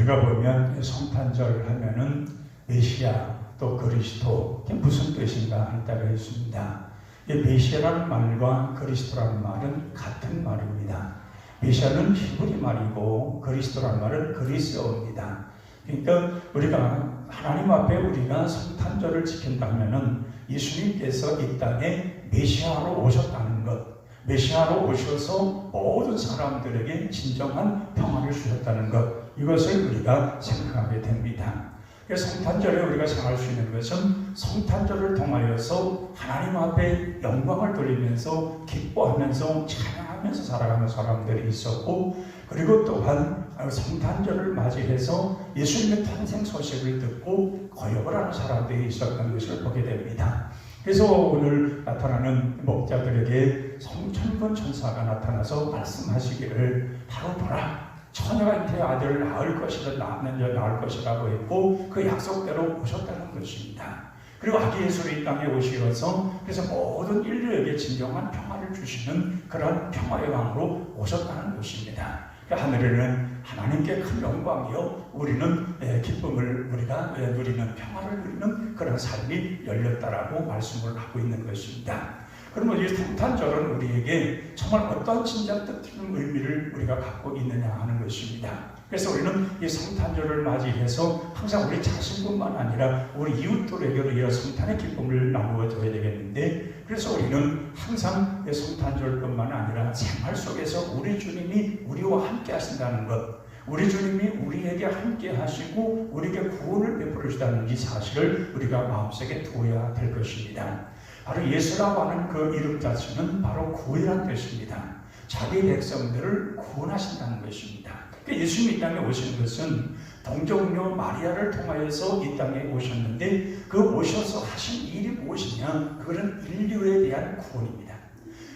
우리가 보면 성탄절 하면은 메시아 또 그리스도, 이게 무슨 뜻인가 할 때가 있습니다. 이 메시아라는 말과 그리스도라는 말은 같은 말입니다. 메시아는 히브리 말이고 그리스도라는 말은 그리스어입니다. 그러니까 우리가 하나님 앞에 우리가 성탄절을 지킨다면은 예수님께서 이 땅에 메시아로 오셨다는 것, 메시아로 오셔서 모든 사람들에게 진정한 평화를 주셨다는 것, 이것을 우리가 생각하게 됩니다. 그래서 성탄절에 우리가 생각할 수 있는 것은 성탄절을 통하여서 하나님 앞에 영광을 돌리면서 기뻐하면서 찬양하면서 살아가는 사람들이 있었고, 그리고 또한 성탄절을 맞이해서 예수님의 탄생 소식을 듣고 거역을 하는 사람들이 있었던 것을 보게 됩니다. 그래서 오늘 나타나는 목자들에게 성천군 천사가 나타나서 말씀하시기를 바로 보라, 처녀가 잉태의 아들을 낳을 것이다, 낳을 것이라고 했고 그 약속대로 오셨다는 것입니다. 그리고 아기 예수를 이 땅에 오시어서 그래서 모든 인류에게 진정한 평화를 주시는 그런 평화의 왕으로 오셨다는 것입니다. 하늘에는 하나님께 큰 영광이요, 우리는 기쁨을 우리가 누리는, 평화를 누리는 그런 삶이 열렸다라고 말씀을 하고 있는 것입니다. 그러면 이 성탄절은 우리에게 정말 어떤 진짜 뜻있는 의미를 우리가 갖고 있느냐 하는 것입니다. 그래서 우리는 이 성탄절을 맞이해서 항상 우리 자신뿐만 아니라 우리 이웃들에게도 이 성탄의 기쁨을 나누어 줘야 되겠는데, 그래서 우리는 항상 성탄절뿐만 아니라 생활 속에서 우리 주님이 우리와 함께 하신다는 것, 우리 주님이 우리에게 함께 하시고 우리에게 구원을 베풀어 주시다는 이 사실을 우리가 마음속에 두어야 될 것입니다. 바로 예수라고 하는 그 이름 자체는 바로 구원이라는 뜻입니다. 자기 백성들을 구원하신다는 것입니다. 그러니까 예수님이 이 땅에 오신 것은 동정녀 마리아를 통하여서 이 땅에 오셨는데, 그 오셔서 하신 일이 무엇이냐? 그것은 인류에 대한 구원입니다.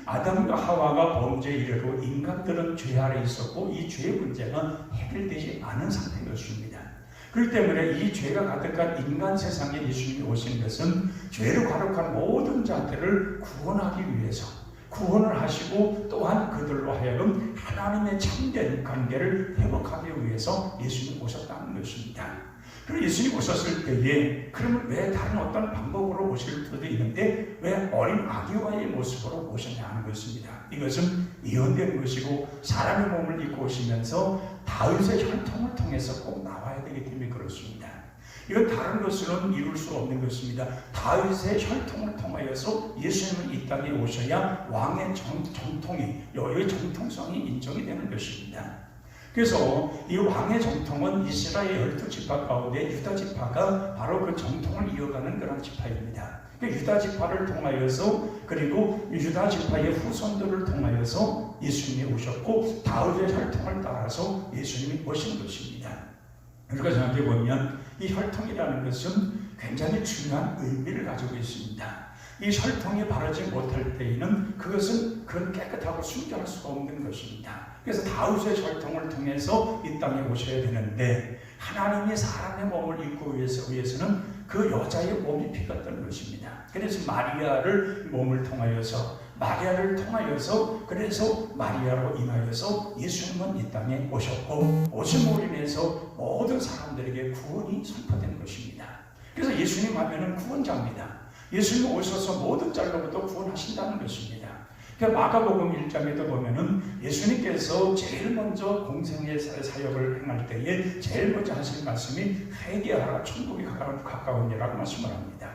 아담과 하와가 범죄 이래로 인간들은 죄 아래 있었고 이 죄의 문제가 해결되지 않은 상태였습니다. 그렇기 때문에 이 죄가 가득한 인간 세상에 예수님이 오신 것은 죄를 가득한 모든 자들을 구원하기 위해서, 구원을 하시고 또한 그들로 하여금 하나님의 참된 관계를 회복하기 위해서 예수님이 오셨다는 것입니다. 그리고 예수님이 오셨을 때에 그러면 왜 다른 어떤 방법으로 오실 수도 있는데 왜 어린 아기와의 모습으로 오셨냐 하는 것입니다. 이것은 예언된 것이고 사람의 몸을 입고 오시면서 다윗의 혈통을 통해서 꼭 나와야 되기 때문에 그렇습니다. 이건 다른 것으로는 이룰 수 없는 것입니다. 다윗의 혈통을 통하여서 예수님은 이 땅에 오셔야 왕의 정통이, 여의 정통성이 인정이 되는 것입니다. 그래서 이 왕의 정통은 이스라엘 12지파 가운데 유다 지파가 바로 그 정통을 이어가는 그런 지파입니다. 유다 지파를 통하여서, 그리고 유다 지파의 후손들을 통하여서 예수님이 오셨고 다윗의 혈통을 따라서 예수님이 오신 것입니다. 우리가 생각해 보면 이 혈통이라는 것은 굉장히 중요한 의미를 가지고 있습니다. 이 혈통이 바르지 못할 때에는 그것은 깨끗하고 순결할 수가 없는 것입니다. 그래서 다윗의 혈통을 통해서 이 땅에 오셔야 되는데, 하나님이 사람의 몸을 입고 위해서는 그 여자의 몸이 피었던 것입니다. 그래서 마리아를 통하여서 그래서 마리아로 인하여서 예수님은 이 땅에 오셨고, 오심으로 인해서 모든 사람들에게 구원이 선포된 것입니다. 그래서 예수님 하면은 구원자입니다. 예수님 오셔서 모든 짤로부터 구원하신다는 것입니다. 마가복음 1장에도 보면은 예수님께서 제일 먼저 공생의 사역을 행할 때에 제일 먼저 하신 말씀이 회개하라, 천국이 가까우니라고 말씀을 합니다.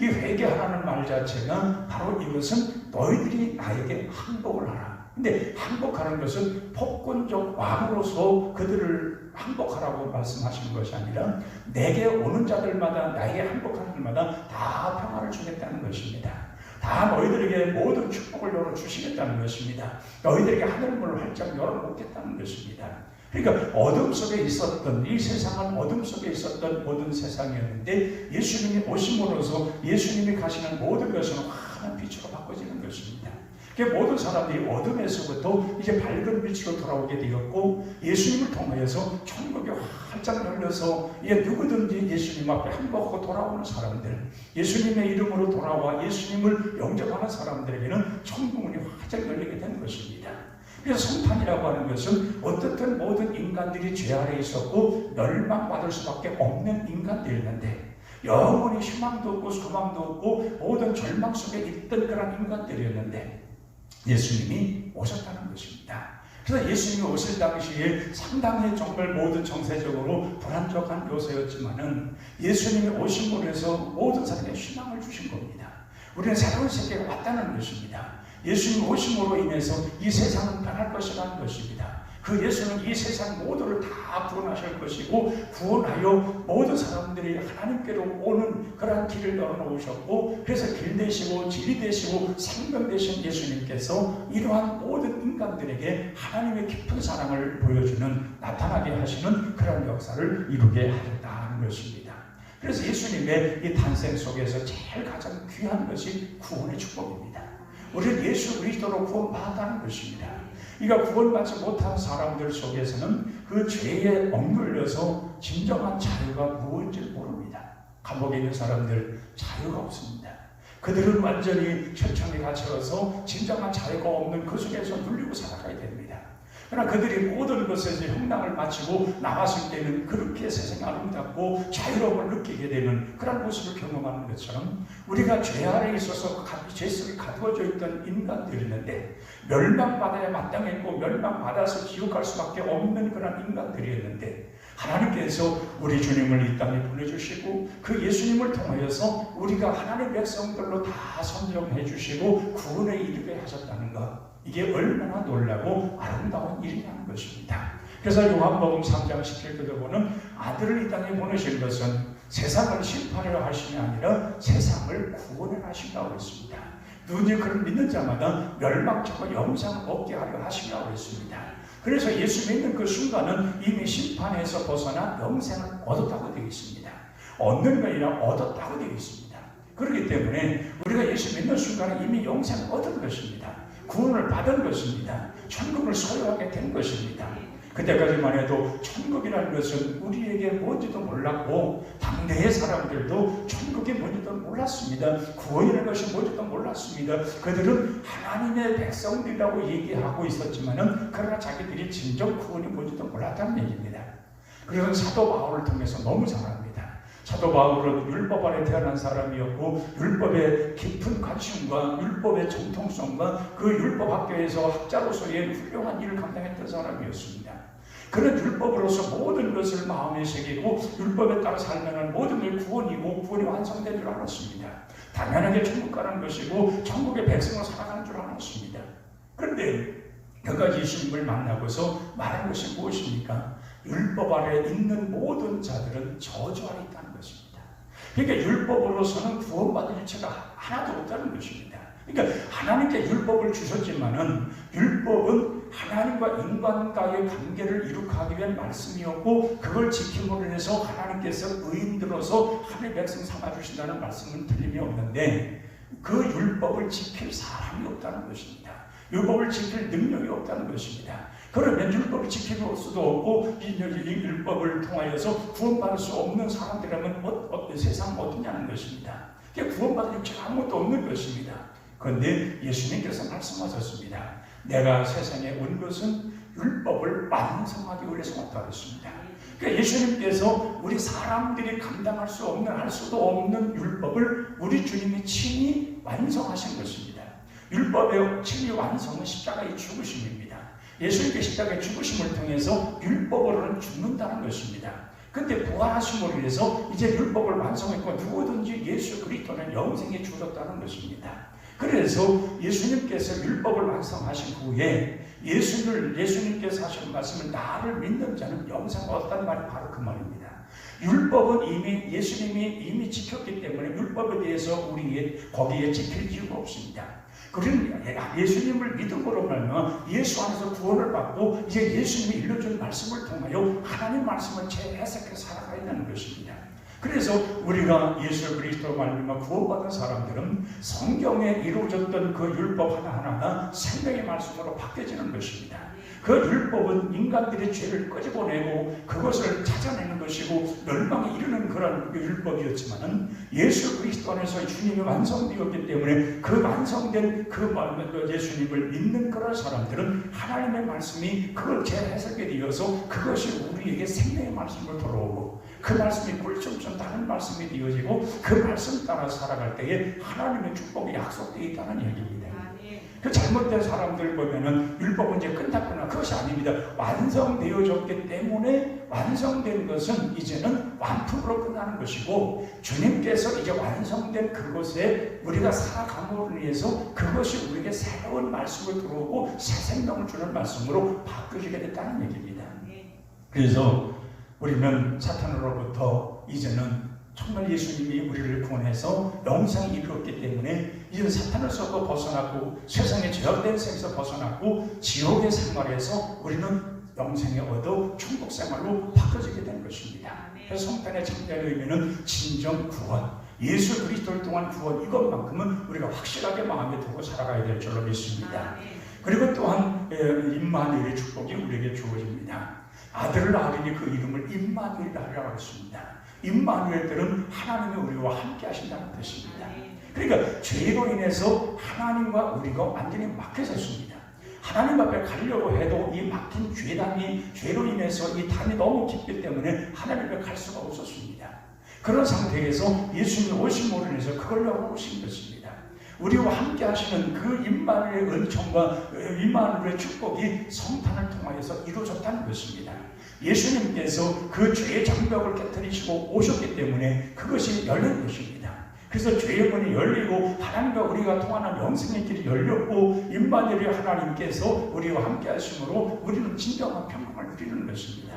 이 회개하라는 말 자체가 바로 이것은 너희들이 나에게 항복을 하라. 근데 항복하는 것은 폭군적 왕으로서 그들을 항복하라고 말씀하시는 것이 아니라 내게 오는 자들마다, 나에게 항복하는 자들마다 다 평화를 주겠다는 것입니다. 다 너희들에게 모든 축복을 열어주시겠다는 것입니다. 너희들에게 하늘문을 활짝 열어놓겠다는 것입니다. 그러니까 어둠 속에 있었던, 이 세상은 어둠 속에 있었던 모든 세상이었는데 예수님이 오심으로써 예수님이 가시는 모든 것은 환한 빛으로 바꿔지는 것입니다. 모든 사람들이 어둠에서부터 이제 밝은 빛으로 돌아오게 되었고, 예수님을 통하여서 천국이 활짝 열려서 이제 누구든지 예수님 앞에 항복하고 돌아오는 사람들, 예수님의 이름으로 돌아와 예수님을 영접하는 사람들에게는 천국문이 활짝 열리게 된 것입니다. 그래서 성탄이라고 하는 것은 어떻든 모든 인간들이 죄 아래 있었고 멸망받을 수밖에 없는 인간들이었는데, 영원히 희망도 없고 소망도 없고 모든 절망 속에 있던 그런 인간들이었는데 예수님이 오셨다는 것입니다. 그래서 예수님이 오실 당시에 상당히 정말 모든 정세적으로 불안정한 요소였지만은 예수님이 오심으로 해서 모든 사람에게 희망을 주신 겁니다. 우리는 새로운 세계가 왔다는 것입니다. 예수님 오심으로 인해서 이 세상은 변할 것이라는 것입니다. 그 예수는 이 세상 모두를 다 구원하실 것이고, 구원하여 모든 사람들이 하나님께로 오는 그러한 길을 열어놓으셨고, 그래서 길 되시고 진리 되시고 생명 되신 예수님께서 이러한 모든 인간들에게 하나님의 깊은 사랑을 보여주는, 나타나게 하시는 그런 역사를 이루게 하셨다는 것입니다. 그래서 예수님의 이 탄생 속에서 제일 가장 귀한 것이 구원의 축복입니다. 우리는 예수 그리스도로 구원받았다는 것입니다. 그러니까 구원받지 못한 사람들 속에서는 그 죄에 억눌려서 진정한 자유가 무엇인지 모릅니다. 감옥에 있는 사람들 자유가 없습니다. 그들은 완전히 철창에 갇혀서 진정한 자유가 없는 그 속에서 눌리고 살아가야 됩니다. 그러나 그들이 모든 것에서 형량을 마치고 나왔을 때는 그렇게 세상이 아름답고 자유로움을 느끼게 되는 그런 모습을 경험하는 것처럼, 우리가 죄 아래에 있어서 죄 속에 가두어져 있던 인간들이었는데, 멸망받아야 마땅했고 멸망받아서 지옥 갈 수밖에 없는 그런 인간들이었는데, 하나님께서 우리 주님을 이 땅에 보내주시고 그 예수님을 통하여서 우리가 하나님의 백성들로 다 선정해 주시고 구원에 이르게 하셨다는 것, 이게 얼마나 놀라고 아름다운 일이라는 것입니다. 그래서 요한복음 3장 17절에 보면 아들을 이 땅에 보내신 것은 세상을 심판하려 하심이 아니라 세상을 구원하려 하신다고 했습니다. 누구든지 그를 믿는 자마다 멸망처럼 영생을 얻게 하려 하시라고 했습니다. 그래서 예수 믿는 그 순간은 이미 심판에서 벗어나 영생을 얻었다고 되어 있습니다. 얻는 게 아니라 얻었다고 되어 있습니다. 그렇기 때문에 우리가 예수 믿는 순간에 이미 영생을 얻은 것입니다. 구원을 받은 것입니다. 천국을 소유하게 된 것입니다. 그때까지만 해도 천국이라는 것은 우리에게 뭔지도 몰랐고, 당대의 사람들도 천국이 뭔지도 몰랐습니다. 구원이라는 것이 뭔지도 몰랐습니다. 그들은 하나님의 백성들이라고 얘기하고 있었지만은 그러나 자기들이 진정 구원이 뭔지도 몰랐다는 얘기입니다. 그래서 사도 바울을 통해서 너무 잘 압니다. 사도 바울은 율법 아래 태어난 사람이었고, 율법의 깊은 가치과 율법의 정통성과 그 율법 학교에서 학자로서의 훌륭한 일을 감당했던 사람이었습니다. 그런 율법으로서 모든 것을 마음에 새기고 율법에 따라 살면 모든 게 구원이고 구원이 완성된 줄 알았습니다. 당연하게 천국 가는 것이고 천국의 백성으로 살아가는 줄 알았습니다. 그런데 그가 예수님을 만나고서 말한 것이 무엇입니까? 율법 아래 있는 모든 자들은 저주 아래 있다는 것입니다. 그러니까 율법으로서는 구원받을 일체가 하나도 없다는 것입니다. 그러니까 하나님께 율법을 주셨지만은 율법은 하나님과 인간과의 관계를 이룩하기 위한 말씀이었고, 그걸 지킴으로 해서 하나님께서 의인들로서 하나님의 백성 삼아주신다는 말씀은 틀림이 없는데, 그 율법을 지킬 사람이 없다는 것입니다. 율법을 지킬 능력이 없다는 것입니다. 그러면 율법을 지킬 수도 없고 이 율법을 통하여서 구원받을 수 없는 사람들이라면 세상은 어떠냐는 것입니다. 구원받을 일체가 아무것도 없는 것입니다. 그런데 예수님께서 말씀하셨습니다. 내가 세상에 온 것은 율법을 완성하기 위해서 왔다고 했습니다. 그러니까 예수님께서 우리 사람들이 감당할 수 없는, 할 수도 없는 율법을 우리 주님이 친히 완성하신 것입니다. 율법의 친히 완성은 십자가의 죽으심입니다. 예수님께 십자가의 죽으심을 통해서 율법으로는 죽는다는 것입니다. 근데 부활하심으로 인해서 이제 율법을 완성했고 누구든지 예수 그리스도는 영생에 주셨다는 것입니다. 그래서 예수님께서 율법을 완성하신 후에 예수님께서 하신 말씀을 나를 믿는 자는 영생을 얻었다는 말이 바로 그 말입니다. 율법은 이미 예수님이 이미 지켰기 때문에 율법에 대해서 거기에 지킬 이유가 없습니다. 그러면 예수님을 믿음으로 말면 예수 안에서 구원을 받고 이제 예수님이 일러준 말씀을 통하여 하나님 말씀을 재해석해서 살아가야 되는 것입니다. 그래서 우리가 예수 그리스도 말미암아 구원받은 사람들은 성경에 이루어졌던 그 율법 하나하나가 생명의 말씀으로 바뀌어지는 것입니다. 그 율법은 인간들의 죄를 끄집어내고 그것을 찾아내는 것이고 멸망에 이르는 그런 율법이었지만은 예수 그리스도 안에서 주님이 완성되었기 때문에 그 완성된 그 예수님을 믿는 그런 사람들은 하나님의 말씀이 그걸 재해석에 되어서 그것이 우리에게 생명의 말씀으로 돌아오고 그 말씀이 꿀점점 다른 말씀이 되어지고 그 말씀 따라 살아갈 때에 하나님의 축복이 약속되어 있다는 얘기입니다. 그 잘못된 사람들 보면은 율법은 이제 끝났구나. 그것이 아닙니다. 완성되어졌기 때문에 완성된 것은 이제는 완품으로 끝나는 것이고 주님께서 이제 완성된 그것에 우리가 살아감으로 인해서 그것이 우리에게 새로운 말씀을 들어오고 새 생명을 주는 말씀으로 바뀌게 됐다는 얘기입니다. 그래서 우리는 사탄으로부터 이제는 정말 예수님이 우리를 구원해서 영생에 이르렀기 때문에 이제는 사탄으로부터 벗어났고 세상의 죄악된 생에서 벗어났고 지옥의 생활에서 우리는 영생에 얻어 천국 생활로 바꿔지게 된 것입니다. 그래서 성탄의 참된 의미는 진정 구원, 예수 그리스도를 통한 구원, 이것만큼은 우리가 확실하게 마음에 두고 살아가야 될 줄로 믿습니다. 그리고 또한 임마누엘의 축복이 우리에게 주어집니다. 아들을 낳으니 그 이름을 임마누엘이라고 했습니다. 임마누엘들은 하나님이 우리와 함께 하신다는 뜻입니다. 그러니까 죄로 인해서 하나님과 우리가 완전히 막혀졌습니다. 하나님 앞에 가려고 해도 이 막힌 죄로 인해서 이 담이 너무 깊기 때문에 하나님 앞에 갈 수가 없었습니다. 그런 상태에서 예수님이 오심으로 인해서 그걸 열어오신 것입니다. 우리와 함께 하시는 그 임마누엘의 은총과 임마누엘의 축복이 성탄을 통하여서 이루어졌다는 것입니다. 예수님께서 그 죄의 장벽을 깨뜨리시고 오셨기 때문에 그것이 열린 것입니다. 그래서 죄의 문이 열리고 하나님과 우리가 통하는 영생의 길이 열렸고 임마누엘의 하나님께서 우리와 함께 하심으로 우리는 진정한 평강을 누리는 것입니다.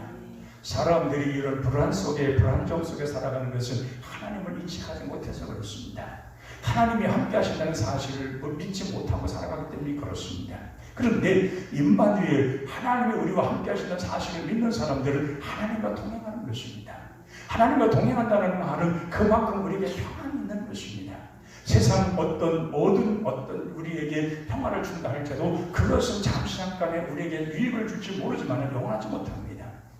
사람들이 이런 불안정 속에 살아가는 것은 하나님을 인식하지 못해서 그렇습니다. 하나님이 함께 하신다는 사실을 믿지 못하고 살아가기 때문에 그렇습니다. 그런데 임마누엘, 하나님이 우리와 함께 하신다는 사실을 믿는 사람들은 하나님과 동행하는 것입니다. 하나님과 동행한다는 말은 그만큼 우리에게 평안이 있는 것입니다. 세상 모든 우리에게 평안을 준다 할지라도 그것은 잠시 잠깐에 우리에게 유익을 줄지 모르지만 영원하지 못합니다.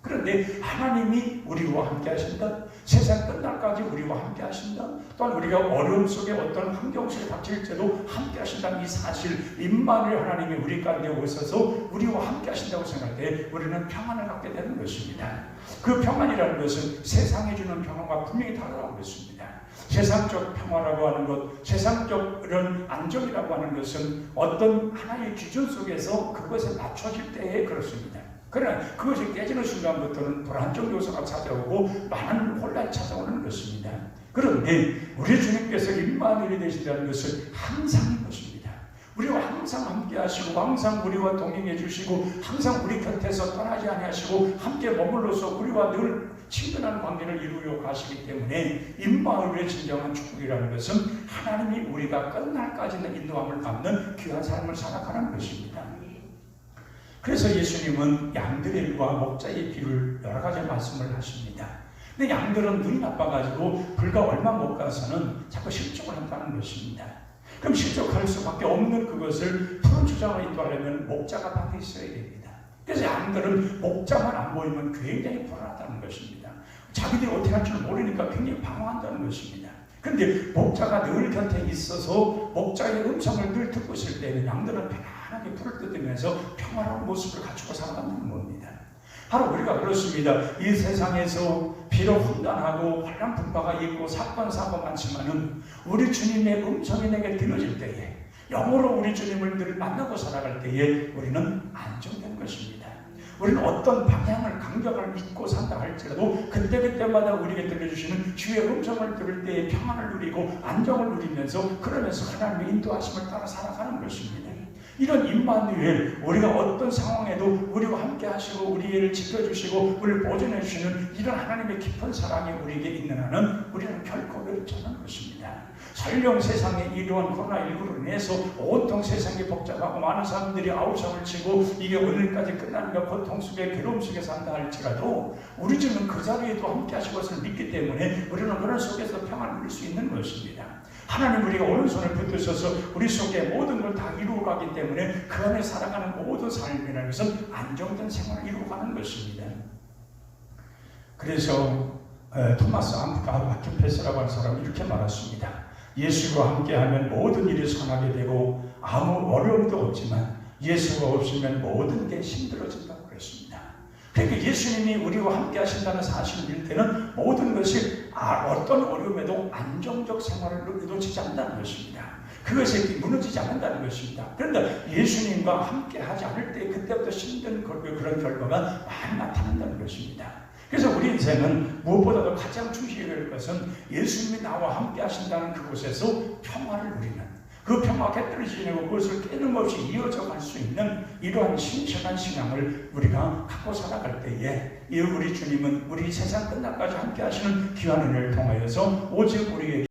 그런데 하나님이 우리와 함께 하신다. 세상 끝날까지 우리와 함께 하신다. 또한 우리가 어려움 속에 어떤 환경 속에 닥칠지도 함께 하신다는 이 사실, 임마누엘 하나님이 우리 가운데 오셔서 우리와 함께 하신다고 생각할 때 우리는 평안을 갖게 되는 것입니다. 그 평안이라는 것은 세상이 주는 평안과 분명히 다르다고 했습니다. 세상적 평화라고 하는 것, 세상적 이런 안정이라고 하는 것은 어떤 하나의 기준 속에서 그것에 맞춰질 때에 그렇습니다. 그러나 그것이 깨지는 순간부터는 불안정 요소가 찾아오고 많은 혼란이 찾아오는 것입니다. 그런데 우리 주님께서 임마누엘이 되신다는 것은 항상인 것입니다. 우리와 항상 함께 하시고 항상 우리와 동행해 주시고 항상 우리 곁에서 떠나지 아니하시고 함께 머물러서 우리와 늘 친근한 관계를 이루어 가시기 때문에 임마누엘의 진정한 축복이라는 것은 하나님이 우리가 끝날까지는 인도함을 받는 귀한 삶을 살아가는 것입니다. 그래서 예수님은 양들의 일과 목자의 비를 여러 가지 말씀을 하십니다. 근데 양들은 눈이 나빠가지고 불과 얼마 못 가서는 자꾸 실족을 한다는 것입니다. 그럼 실족할 수밖에 없는 그것을 푸른 초장을 인도하려면 목자가 밖에 있어야 됩니다. 그래서 양들은 목자만 안 보이면 굉장히 불안하다는 것입니다. 자기들이 어떻게 할 줄 모르니까 굉장히 방황한다는 것입니다. 그런데 목자가 늘 곁에 있어서 목자의 음성을 늘 듣고 있을 때는 양들은 편안하게 불을 뜯으면서 평화로운 모습을 갖추고 살아간다는 겁니다. 바로 우리가 그렇습니다. 이 세상에서 비록 혼란하고 혼란분파가 있고 사건 사고 많지만은 우리 주님의 음성이 내게 들려질 때에 영으로 우리 주님을 늘 만나고 살아갈 때에 우리는 안정된 것입니다. 우리는 어떤 방향을 간격을 잊고 산다 할지라도 그때그때마다 우리에게 들려주시는 주의 음성을 들을 때의 평안을 누리고 안정을 누리면서 그러면서 하나님의 인도하심을 따라 살아가는 것입니다. 이런 임마누엘, 우리가 어떤 상황에도 우리와 함께 하시고 우리를 지켜주시고 우리를 보존해 주시는 이런 하나님의 깊은 사랑이 우리에게 있는 한은 우리는 결코 외롭지 않은 것입니다. 설령 세상에 이러한 코로나19로 인해서 온통 세상이 복잡하고 많은 사람들이 아우성을 치고 이게 오늘까지 끝나는가 고통 속에 괴로움 속에 산다 할지라도 우리 주는 그 자리에도 함께 하실 것을 믿기 때문에 우리는 그런 속에서 평안을 누릴 수 있는 것입니다. 하나님 우리가 오른손을 붙드셔서 우리 속에 모든 걸 다 이루어가기 때문에 그 안에 살아가는 모든 삶이라는 것은 안정된 생활을 이루어가는 것입니다. 그래서 토마스 아퀴패스라고 하는 사람은 이렇게 말했습니다. 예수와 함께하면 모든 일이 선하게 되고 아무 어려움도 없지만 예수가 없으면 모든 게 힘들어진다고 그랬습니다. 그러니까 예수님이 우리와 함께 하신다는 사실을 볼 때는 모든 것이 어떤 어려움에도 안정적 생활을 놓치지 않는다는 것입니다. 그것이 무너지지 않는다는 것입니다. 그런데 예수님과 함께 하지 않을 때 그때부터 힘든 그런 결과가 많이 나타난다는 것입니다. 그래서 우리 인생은 무엇보다도 가장 중시해야 될 것은 예수님이 나와 함께 하신다는 그곳에서 평화를 누리는, 그 평화가 곁들여지고 그것을 깨짐없이 이어져 갈 수 있는 이러한 신실한 신앙을 우리가 갖고 살아갈 때에 우리 주님은 우리 세상 끝날까지 함께 하시는 귀한 은혜를 통하여서 오직 우리에게